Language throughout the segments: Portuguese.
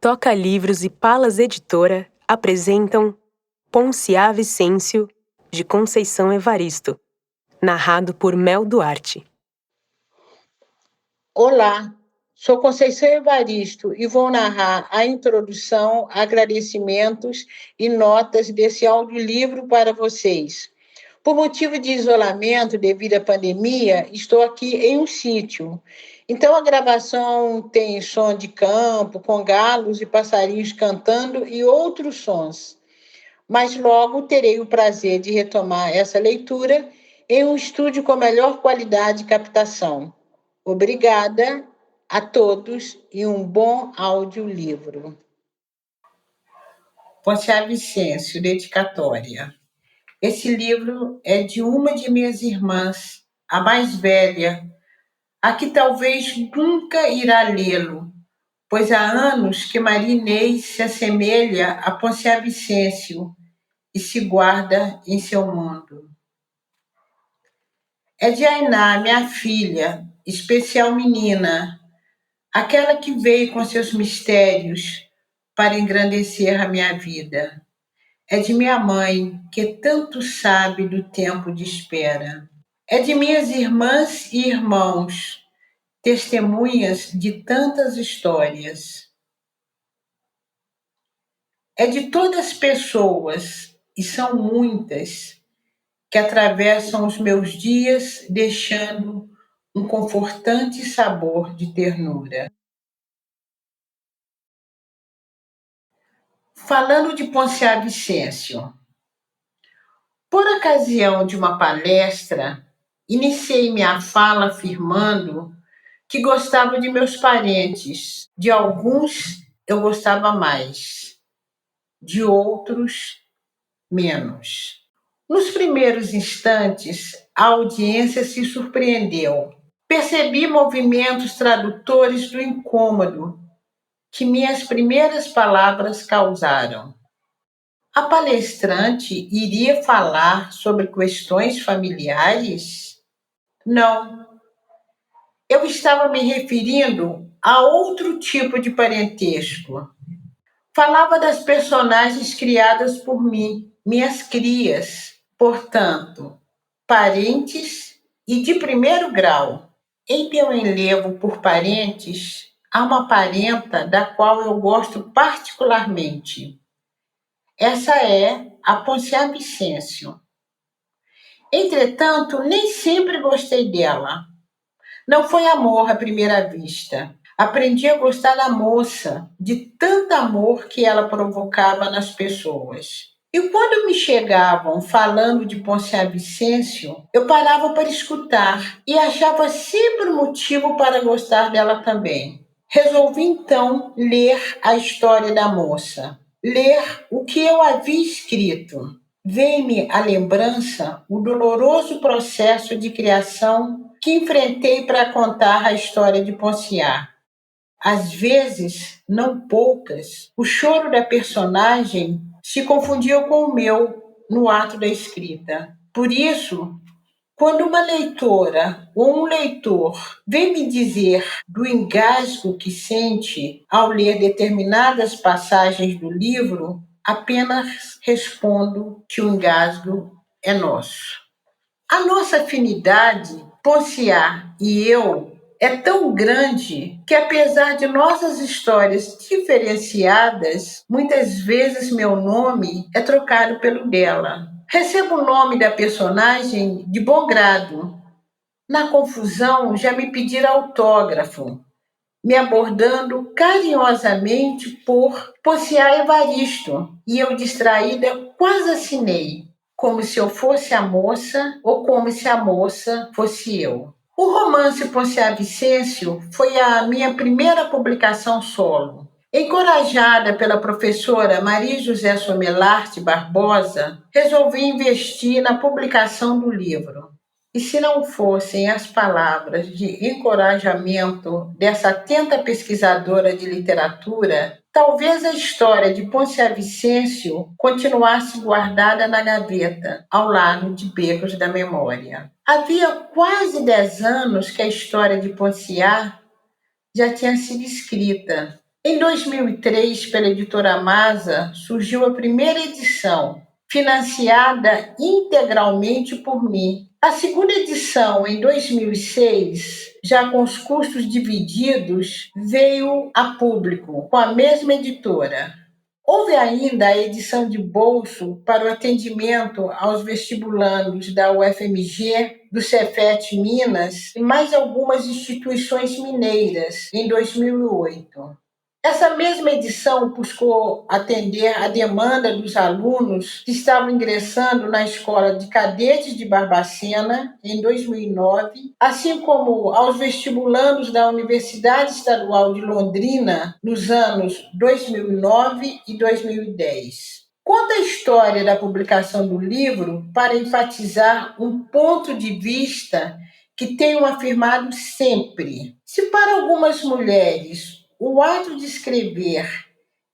Toca Livros e Palas Editora apresentam Ponciá Vicêncio, de Conceição Evaristo, narrado por Mel Duarte. Olá, sou Conceição Evaristo e vou narrar a introdução, agradecimentos e notas desse audiolivro para vocês. Por motivo de isolamento devido à pandemia, estou aqui em um sítio. Então a gravação tem som de campo, com galos e passarinhos cantando e outros sons. Mas logo terei o prazer de retomar essa leitura em um estúdio com melhor qualidade de captação. Obrigada a todos e um bom audiolivro. Ponciá Vicêncio, dedicatória. Esse livro é de uma de minhas irmãs, a mais velha, a que talvez nunca irá lê-lo, pois há anos que Maria Inês se assemelha a Ponciá Vicêncio e se guarda em seu mundo. É de Ainá, minha filha, especial menina, aquela que veio com seus mistérios para engrandecer a minha vida. É de minha mãe, que tanto sabe do tempo de espera. É de minhas irmãs e irmãos, testemunhas de tantas histórias. É de todas as pessoas, e são muitas, que atravessam os meus dias deixando um confortante sabor de ternura. Falando de Ponciá Vicêncio. Por ocasião de uma palestra, iniciei minha fala afirmando que gostava de meus parentes. De alguns eu gostava mais, de outros menos. Nos primeiros instantes, a audiência se surpreendeu. Percebi movimentos tradutores do incômodo que minhas primeiras palavras causaram. A palestrante iria falar sobre questões familiares? Não. Eu estava me referindo a outro tipo de parentesco. Falava das personagens criadas por mim, minhas crias, portanto, parentes e de primeiro grau. Em meu enlevo por parentes, há uma parenta da qual eu gosto particularmente. Essa é a Ponciá Vicêncio. Entretanto, nem sempre gostei dela. Não foi amor à primeira vista. Aprendi a gostar da moça, de tanto amor que ela provocava nas pessoas. E quando me chegavam falando de Ponciá Vicêncio, eu parava para escutar e achava sempre motivo para gostar dela também. Resolvi então ler a história da moça, ler o que eu havia escrito. Veio-me à lembrança o doloroso processo de criação que enfrentei para contar a história de Ponciá. Às vezes, não poucas, o choro da personagem se confundia com o meu no ato da escrita. Por isso, quando uma leitora ou um leitor vem me dizer do engasgo que sente ao ler determinadas passagens do livro, apenas respondo que o engasgo é nosso. A nossa afinidade, Ponciá e eu, é tão grande que, apesar de nossas histórias diferenciadas, muitas vezes meu nome é trocado pelo dela. Recebo o nome da personagem de bom grado. Na confusão, já me pediram autógrafo, me abordando carinhosamente por Ponciá Evaristo, e eu, distraída, quase assinei, como se eu fosse a moça ou como se a moça fosse eu. O romance Ponciá Vicêncio foi a minha primeira publicação solo. Encorajada pela professora Maria José Somelarte Barbosa, resolvi investir na publicação do livro. E se não fossem as palavras de encorajamento dessa atenta pesquisadora de literatura, talvez a história de Ponciá Vicêncio continuasse guardada na gaveta, ao lado de Becos da Memória. Havia quase 10 anos que a história de Ponciá já tinha sido escrita, Em 2003, pela editora Masa, surgiu a primeira edição, financiada integralmente por mim. A segunda edição, em 2006, já com os custos divididos, veio a público, com a mesma editora. Houve ainda a edição de bolso para o atendimento aos vestibulandos da UFMG, do Cefet Minas e mais algumas instituições mineiras, em 2008. Essa mesma edição buscou atender a demanda dos alunos que estavam ingressando na Escola de Cadetes de Barbacena, em 2009, assim como aos vestibulandos da Universidade Estadual de Londrina, nos anos 2009 e 2010. Conta a história da publicação do livro para enfatizar um ponto de vista que tenho afirmado sempre. Se para algumas mulheres o ato de escrever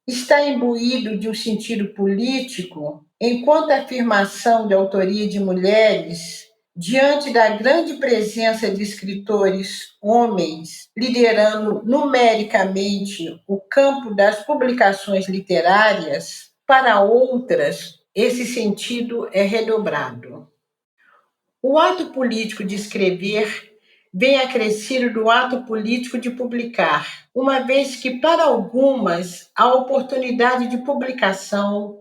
está imbuído de um sentido político, enquanto a afirmação de autoria de mulheres, diante da grande presença de escritores homens liderando numericamente o campo das publicações literárias, para outras, esse sentido é redobrado. O ato político de escrever vem acrescido do ato político de publicar, uma vez que, para algumas, a oportunidade de publicação,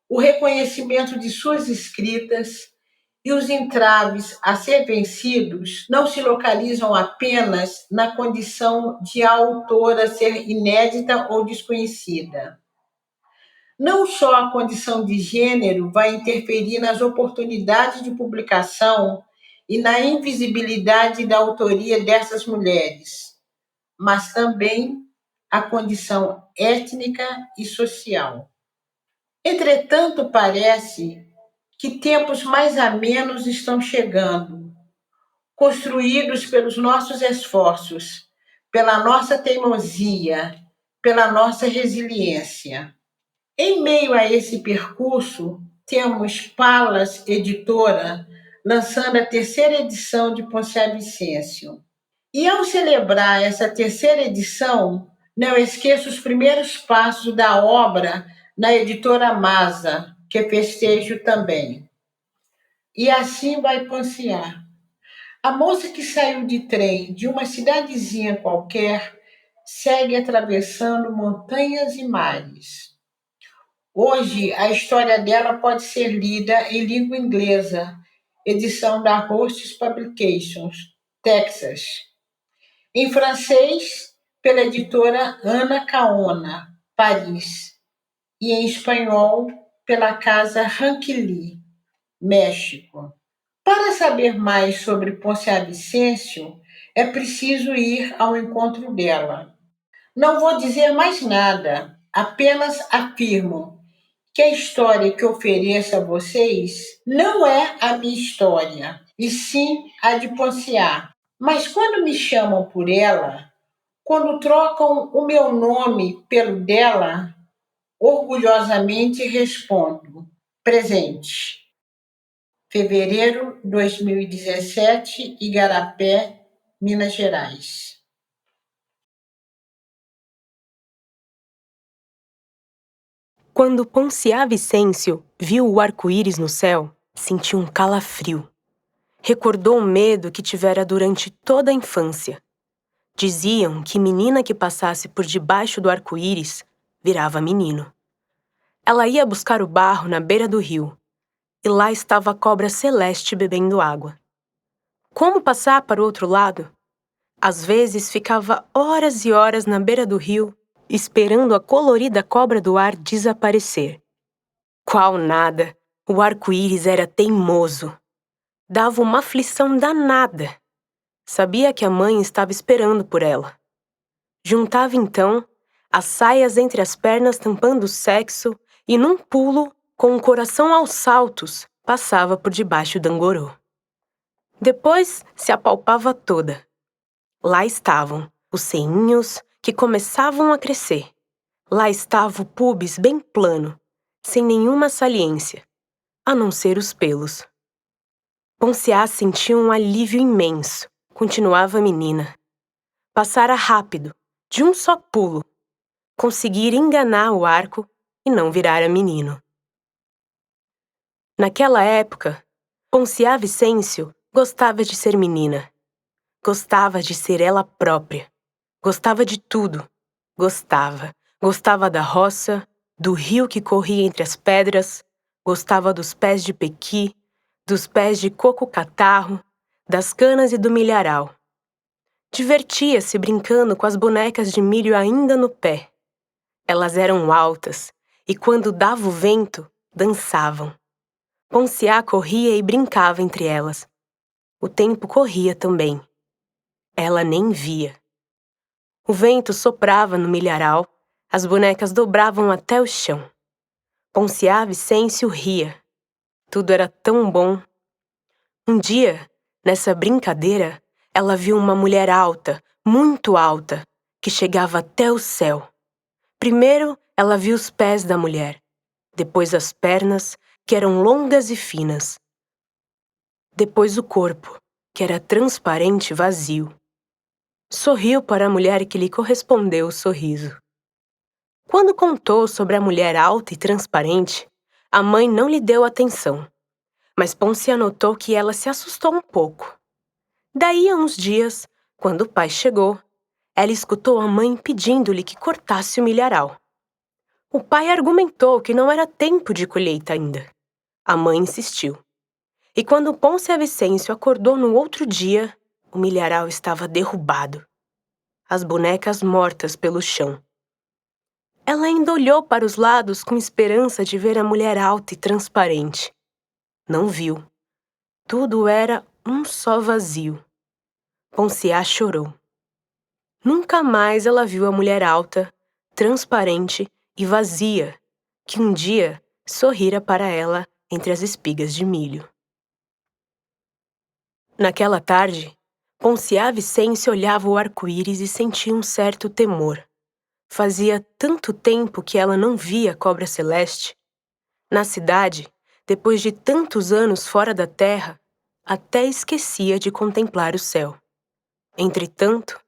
o reconhecimento de suas escritas e os entraves a ser vencidos não se localizam apenas na condição de a autora ser inédita ou desconhecida. Não só a condição de gênero vai interferir nas oportunidades de publicação e na invisibilidade da autoria dessas mulheres, mas também a condição étnica e social. Entretanto, parece que tempos mais amenos estão chegando, construídos pelos nossos esforços, pela nossa teimosia, pela nossa resiliência. Em meio a esse percurso, temos Palas Editora lançando a terceira edição de Poncia Vicêncio. E ao celebrar essa terceira edição, não esqueço os primeiros passos da obra na editora Masa, que festejo também. E assim vai Poncia. A moça que saiu de trem de uma cidadezinha qualquer segue atravessando montanhas e mares. Hoje, a história dela pode ser lida em língua inglesa, edição da Hostess Publications, Texas. Em francês, pela editora Ana Caona, Paris. E em espanhol, pela casa Ranquili, México. Para saber mais sobre Poncia Vicêncio, é preciso ir ao encontro dela. Não vou dizer mais nada, apenas afirmo que a história que ofereço a vocês não é a minha história, e sim a de Poncia. Mas quando me chamam por ela, quando trocam o meu nome pelo dela, orgulhosamente respondo: presente. Fevereiro de 2017, Igarapé, Minas Gerais. Quando Poncia Vicêncio viu o arco-íris no céu, sentiu um calafrio. Recordou o medo que tivera durante toda a infância. Diziam que menina que passasse por debaixo do arco-íris virava menino. Ela ia buscar o barro na beira do rio, e lá estava a cobra celeste bebendo água. Como passar para o outro lado? Às vezes ficava horas e horas na beira do rio, esperando a colorida cobra do ar desaparecer. Qual nada! O arco-íris era teimoso. Dava uma aflição danada. Sabia que a mãe estava esperando por ela. Juntava então as saias entre as pernas tampando o sexo e num pulo, com o coração aos saltos, passava por debaixo do angorô. Depois se apalpava toda. Lá estavam os seinhos que começavam a crescer. Lá estava o púbis bem plano, sem nenhuma saliência, a não ser os pelos. Poncia sentiu um alívio imenso, continuava a menina. Passara rápido, de um só pulo. conseguir enganar o arco e não virar menino. Naquela época, Ponciá Vicêncio gostava de ser menina. Gostava de ser ela própria. Gostava de tudo. Gostava da roça, do rio que corria entre as pedras, gostava dos pés de pequi, dos pés de coco-catarro, das canas e do milharal. Divertia-se brincando com as bonecas de milho ainda no pé. Elas eram altas e, quando dava o vento, dançavam. Ponciá corria e brincava entre elas. O tempo corria também. Ela nem via. O vento soprava no milharal, as bonecas dobravam até o chão. Ponciá Vicêncio ria. Tudo era tão bom. Um dia, nessa brincadeira, ela viu uma mulher alta, muito alta, que chegava até o céu. Primeiro, ela viu os pés da mulher, depois as pernas, que eram longas e finas. Depois o corpo, que era transparente e vazio. Sorriu para a mulher que lhe correspondeu o sorriso. Quando contou sobre a mulher alta e transparente, a mãe não lhe deu atenção, mas Ponciá notou que ela se assustou um pouco. Daí a uns dias, quando o pai chegou, ela escutou a mãe pedindo-lhe que cortasse o milharal. O pai argumentou que não era tempo de colheita ainda. A mãe insistiu. E quando Ponciá Vicêncio acordou no outro dia, o milharal estava derrubado. As bonecas mortas pelo chão. Ela ainda olhou para os lados com esperança de ver a mulher alta e transparente. Não viu. Tudo era um só vazio. Ponciá chorou. Nunca mais ela viu a mulher alta, transparente e vazia, que um dia sorrira para ela entre as espigas de milho. Naquela tarde, Ponciá Vicêncio olhava o arco-íris e sentia um certo temor. Fazia tanto tempo que ela não via a cobra celeste. Na cidade, depois de tantos anos fora da terra, até esquecia de contemplar o céu. Entretanto,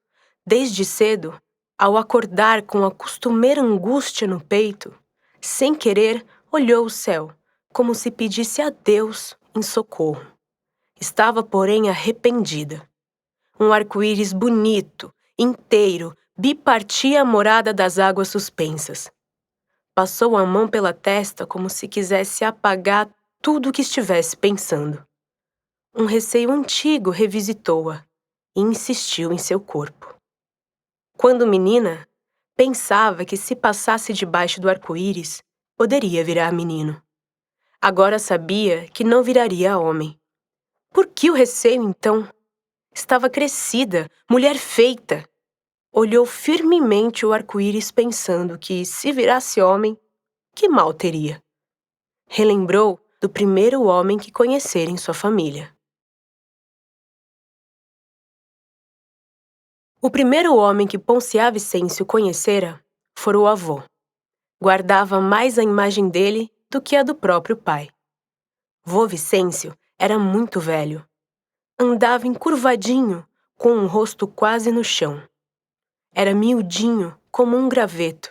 desde cedo, ao acordar com a costumeira angústia no peito, sem querer, olhou o céu, como se pedisse a Deus em socorro. Estava, porém, arrependida. Um arco-íris bonito, inteiro, bipartia a morada das águas suspensas. Passou a mão pela testa como se quisesse apagar tudo o que estivesse pensando. Um receio antigo revisitou-a e insistiu em seu corpo. Quando menina, pensava que se passasse debaixo do arco-íris, poderia virar menino. Agora sabia que não viraria homem. Por que o receio, então? Estava crescida, mulher feita. Olhou firmemente o arco-íris pensando que, se virasse homem, que mal teria. Relembrou do primeiro homem que conhecera em sua família. O primeiro homem que Ponciá Vicêncio conhecera fora o avô. Guardava mais a imagem dele do que a do próprio pai. Vô Vicêncio era muito velho. Andava encurvadinho, com um rosto quase no chão. Era miudinho, como um graveto.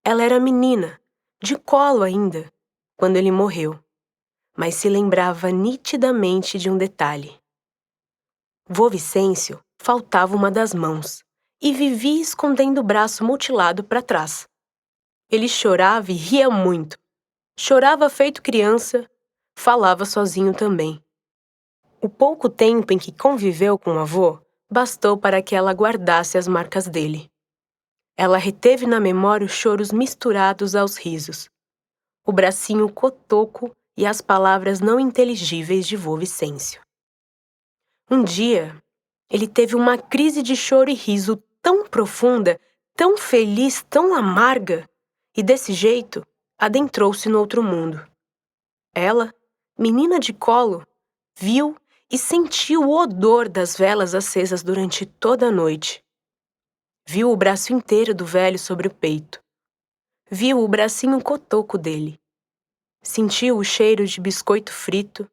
Ela era menina, de colo ainda, quando ele morreu, mas se lembrava nitidamente de um detalhe. Vô Vicêncio faltava uma das mãos e vivia escondendo o braço mutilado para trás. Ele chorava e ria muito. Chorava feito criança, falava sozinho também. O pouco tempo em que conviveu com o avô bastou para que ela guardasse as marcas dele. Ela reteve na memória os choros misturados aos risos, o bracinho cotoco e as palavras não inteligíveis de vô Vicêncio. Um dia, ele teve uma crise de choro e riso tão profunda, tão feliz, tão amarga, e desse jeito adentrou-se no outro mundo. Ela, menina de colo, viu e sentiu o odor das velas acesas durante toda a noite. Viu o braço inteiro do velho sobre o peito. Viu o bracinho cotoco dele. Sentiu o cheiro de biscoito frito,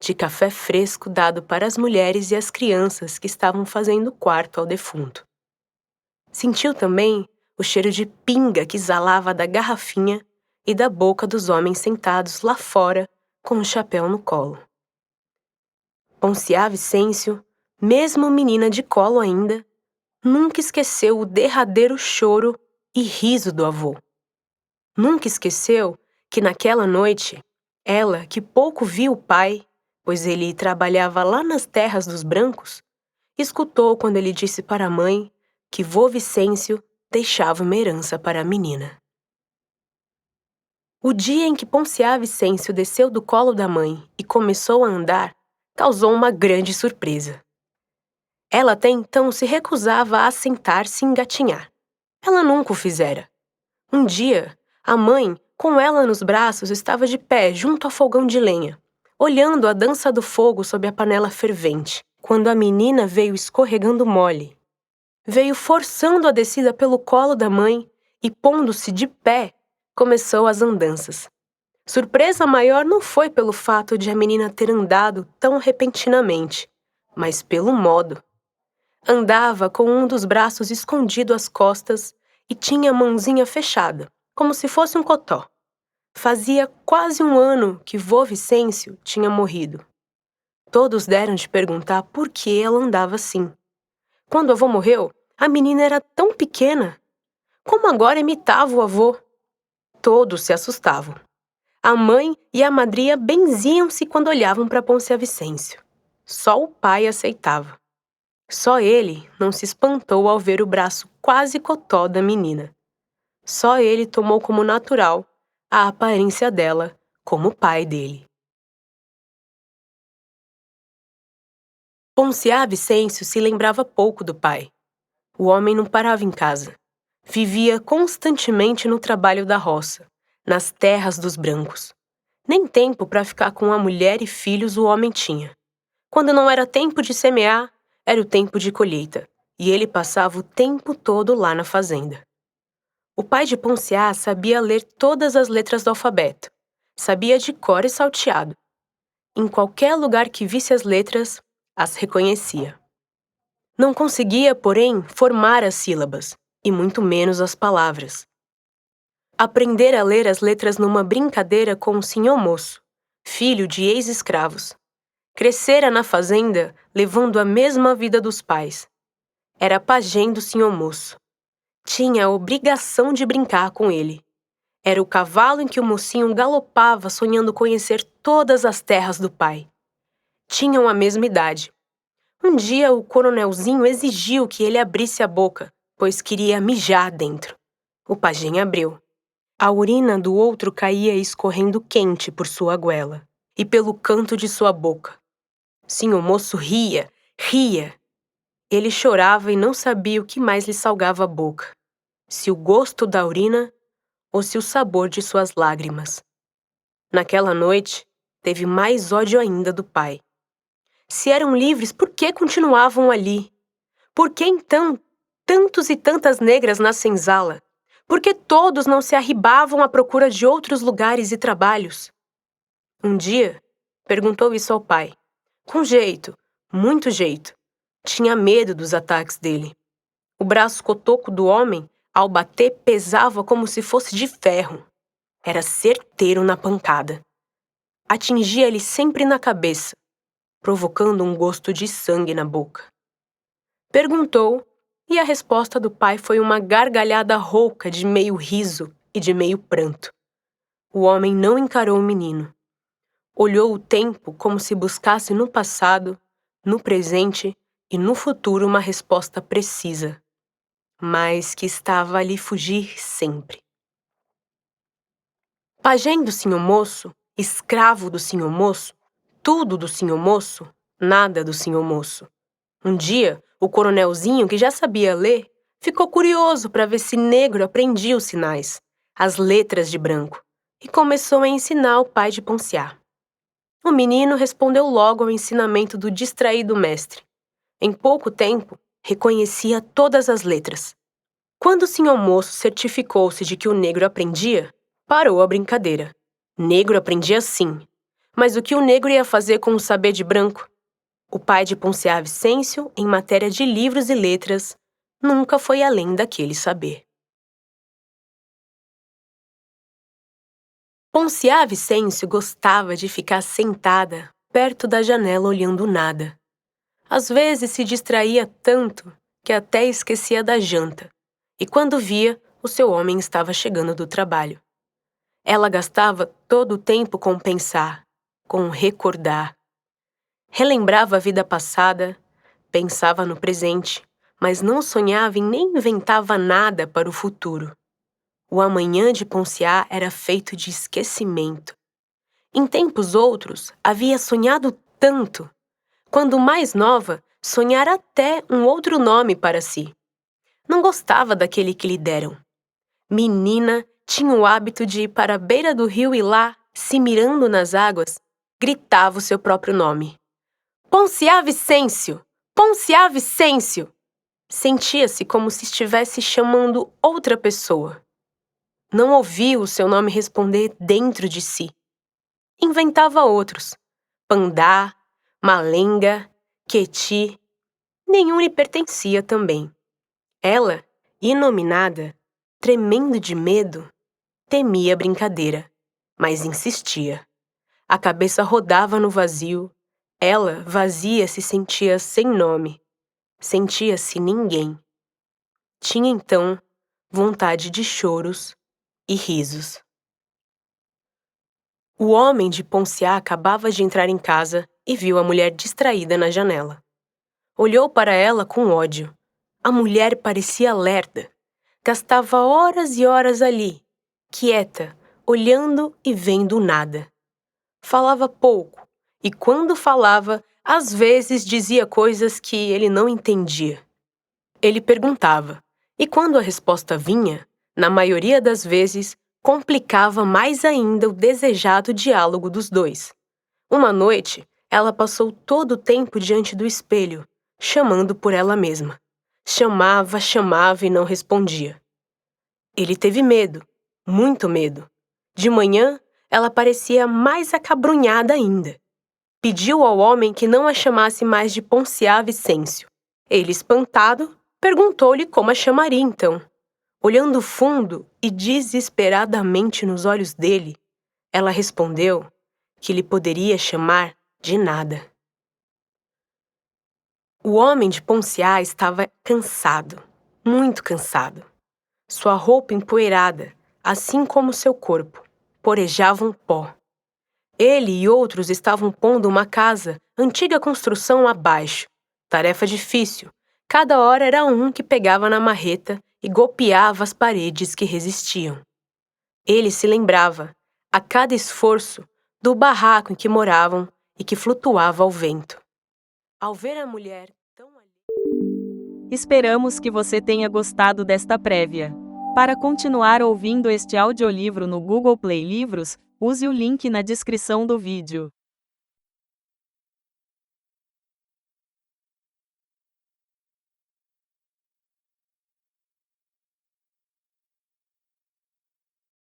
de café fresco dado para as mulheres e as crianças que estavam fazendo quarto ao defunto. Sentiu também o cheiro de pinga que exalava da garrafinha e da boca dos homens sentados lá fora com o chapéu no colo. Ponciá Vicêncio, mesmo menina de colo ainda, nunca esqueceu o derradeiro choro e riso do avô. Nunca esqueceu que naquela noite, ela, que pouco viu o pai, pois ele trabalhava lá nas terras dos brancos, escutou quando ele disse para a mãe que vô Vicêncio deixava uma herança para a menina. O dia em que Ponciá Vicêncio desceu do colo da mãe e começou a andar, causou uma grande surpresa. Ela até então se recusava a sentar-se e engatinhar. Ela nunca o fizera. Um dia, a mãe, com ela nos braços, estava de pé junto ao fogão de lenha, olhando a dança do fogo sob a panela fervente, quando a menina veio escorregando mole. Veio forçando a descida pelo colo da mãe e, pondo-se de pé, começou as andanças. Surpresa maior não foi pelo fato de a menina ter andado tão repentinamente, mas pelo modo. Andava com um dos braços escondido às costas e tinha a mãozinha fechada, como se fosse um cotó. Fazia quase um ano que vô Vicêncio tinha morrido. Todos deram de perguntar por que ela andava assim. Quando o avô morreu, a menina era tão pequena. Como agora imitava o avô? Todos se assustavam. A mãe e a madrinha benziam-se quando olhavam para Ponciá Vicêncio. Só o pai aceitava. Só ele não se espantou ao ver o braço quase cotó da menina. Só ele tomou como natural a aparência dela como pai dele. Ponciá Vicêncio se lembrava pouco do pai. O homem não parava em casa. Vivia constantemente no trabalho da roça, nas terras dos brancos. Nem tempo para ficar com a mulher e filhos o homem tinha. Quando não era tempo de semear, era o tempo de colheita, e ele passava o tempo todo lá na fazenda. O pai de Ponciá sabia ler todas as letras do alfabeto. Sabia de cor e salteado. Em qualquer lugar que visse as letras, as reconhecia. Não conseguia, porém, formar as sílabas, e muito menos as palavras. Aprendera a ler as letras numa brincadeira com o senhor moço, filho de ex-escravos. Crescera na fazenda, levando a mesma vida dos pais. Era pajem do senhor moço. Tinha a obrigação de brincar com ele. Era o cavalo em que o mocinho galopava sonhando conhecer todas as terras do pai. Tinham a mesma idade. Um dia o coronelzinho exigiu que ele abrisse a boca, pois queria mijar dentro. O pajem abriu. A urina do outro caía escorrendo quente por sua goela e pelo canto de sua boca. Sim, o moço ria, ria. Ele chorava e não sabia o que mais lhe salgava a boca, se o gosto da urina ou se o sabor de suas lágrimas. Naquela noite, teve mais ódio ainda do pai. Se eram livres, por que continuavam ali? Por que então tantos e tantas negras na senzala? Por que todos não se arribavam à procura de outros lugares e trabalhos? Um dia, perguntou isso ao pai. Com jeito, muito jeito. Tinha medo dos ataques dele. O braço cotoco do homem, ao bater, pesava como se fosse de ferro. Era certeiro na pancada. Atingia-lhe sempre na cabeça, provocando um gosto de sangue na boca. Perguntou, e a resposta do pai foi uma gargalhada rouca de meio riso e de meio pranto. O homem não encarou o menino. Olhou o tempo como se buscasse no passado, no presente e no futuro uma resposta precisa, mas que estava a lhe fugir sempre. Pajem do senhor moço, escravo do senhor moço, tudo do senhor moço, nada do senhor moço. Um dia, o coronelzinho, que já sabia ler, ficou curioso para ver se negro aprendia os sinais, as letras de branco, e começou a ensinar o pai de Ponciá. O menino respondeu logo ao ensinamento do distraído mestre. Em pouco tempo, reconhecia todas as letras. Quando o senhor moço certificou-se de que o negro aprendia, parou a brincadeira. Negro aprendia sim, mas o que o negro ia fazer com o saber de branco? O pai de Ponciá Vicêncio, em matéria de livros e letras, nunca foi além daquele saber. Ponciá Vicêncio gostava de ficar sentada perto da janela olhando nada. Às vezes se distraía tanto que até esquecia da janta, e quando via, o seu homem estava chegando do trabalho. Ela gastava todo o tempo com pensar, com recordar. Relembrava a vida passada, pensava no presente, mas não sonhava e nem inventava nada para o futuro. O amanhã de Ponciá era feito de esquecimento. Em tempos outros, havia sonhado tanto. Quando mais nova, sonhara até um outro nome para si. Não gostava daquele que lhe deram. Menina, tinha o hábito de ir para a beira do rio e lá, se mirando nas águas, gritava o seu próprio nome. Ponciá Vicêncio! Ponciá Vicêncio! Sentia-se como se estivesse chamando outra pessoa. Não ouvia o seu nome responder dentro de si. Inventava outros. Pandá, Malenga, Queti. Nenhum lhe pertencia também. Ela, inominada, tremendo de medo, temia a brincadeira, mas insistia. A cabeça rodava no vazio. Ela, vazia, se sentia sem nome. Sentia-se ninguém. Tinha então vontade de choros e risos. O homem de Ponciá acabava de entrar em casa e viu a mulher distraída na janela. Olhou para ela com ódio. A mulher parecia lerda. Gastava horas e horas ali, quieta, olhando e vendo nada. Falava pouco, e quando falava, às vezes dizia coisas que ele não entendia. Ele perguntava, e quando a resposta vinha, na maioria das vezes, complicava mais ainda o desejado diálogo dos dois. Uma noite, ela passou todo o tempo diante do espelho, chamando por ela mesma. Chamava, chamava e não respondia. Ele teve medo, muito medo. De manhã, ela parecia mais acabrunhada ainda. Pediu ao homem que não a chamasse mais de Ponciá Vicêncio. Ele, espantado, perguntou-lhe como a chamaria então. Olhando fundo e desesperadamente nos olhos dele, ela respondeu que lhe poderia chamar de nada. O homem de Ponciá estava cansado, muito cansado. Sua roupa empoeirada, assim como seu corpo, porejavam pó. Ele e outros estavam pondo uma casa, antiga construção abaixo. Tarefa difícil. Cada hora era um que pegava na marreta e golpeava as paredes que resistiam. Ele se lembrava, a cada esforço, do barraco em que moravam e que flutuava ao vento. Ao ver a mulher tão ali... Esperamos que você tenha gostado desta prévia. Para continuar ouvindo este audiolivro no Google Play Livros, use o link na descrição do vídeo.